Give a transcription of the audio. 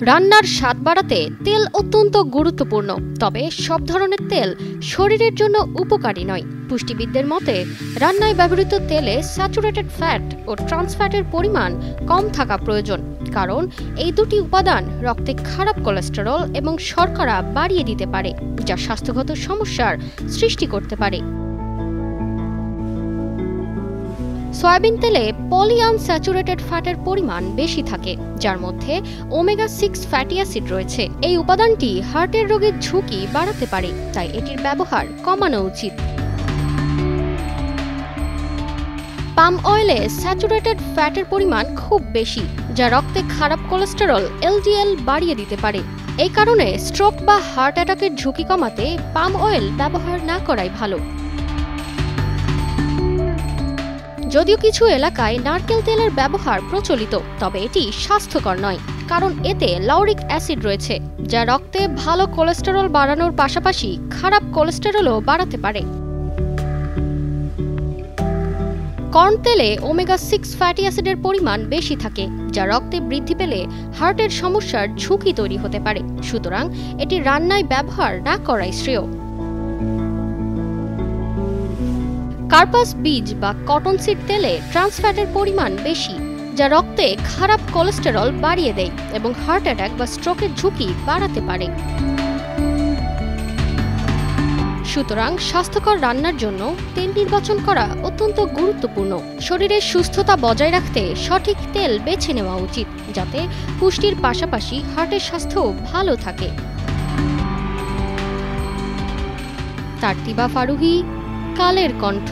রান্নার স্বাদ বাড়াতে তেল অত্যন্ত গুরুত্বপূর্ণ, তবে সব ধরনের তেল শরীরের জন্য উপকারী নয়। পুষ্টিবিদদের মতে রান্নায় ব্যবহৃত তেলে স্যাচুরেটেড ফ্যাট ও ট্রান্স ফ্যাটের পরিমাণ কম থাকা প্রয়োজন, কারণ এই দুটি উপাদান রক্তে খারাপ কোলেস্টেরল এবং শর্করা বাড়িয়ে দিতে পারে, যা স্বাস্থ্যগত সমস্যার সৃষ্টি করতে পারে। সয়াবিন তেলে পলিআনস্যাচুরেটেড ফ্যাটের পরিমাণ বেশি থাকে, যার মধ্যে ওমেগা-6 ফ্যাটি অ্যাসিড রয়েছে। এই উপাদানটি হার্টের রোগের ঝুঁকি বাড়াতে পারে, তাই এটির ব্যবহার কমানো উচিত। পাম অয়েলে স্যাচুরেটেড ফ্যাটের পরিমাণ খুব বেশি, যা রক্তে খারাপ কোলেস্টেরল এলডিএল বাড়িয়ে দিতে পারে। এই কারণে স্ট্রোক বা হার্ট অ্যাটাকের ঝুঁকি কমাতে পাম অয়েল ব্যবহার না করাই ভালো। যদিও কিছু এলাকায় নারকেল তেলের ব্যবহার প্রচলিত, তবে এটি স্বাস্থ্যকর নয়, কারণ এতে লাউরিক অ্যাসিড রয়েছে, যা রক্তে ভালো কোলেস্টেরল বাড়ানোর পাশাপাশি খারাপ কোলেস্টেরলও বাড়াতে পারে। কর্ন তেলে ওমেগা-6 ফ্যাটি অ্যাসিডের পরিমাণ বেশি থাকে, যা রক্তে বৃদ্ধি পেলে হার্টের সমস্যার ঝুঁকি তৈরি হতে পারে। সুতরাং এটি রান্নায় ব্যবহার না করাই শ্রেয়। কার্পাস বীজ বা কটনসিড তেলে ট্রান্স ফ্যাটের পরিমাণ বেশি, যা রক্তে খারাপ কোলেস্টেরল বাড়িয়ে দেয় এবং হার্ট অ্যাটাক বা স্ট্রোকের ঝুঁকি বাড়াতে পারে। সুতরাং স্বাস্থ্যকর রান্নার জন্য তেল নির্বাচন করা অত্যন্ত গুরুত্বপূর্ণ। শরীরের সুস্থতা বজায় রাখতে সঠিক তেল বেছে নেওয়া উচিত, যাতে পুষ্টির পাশাপাশি হার্টের স্বাস্থ্যও ভালো থাকে। তারতিবা ফারুহি, কালের কণ্ঠ।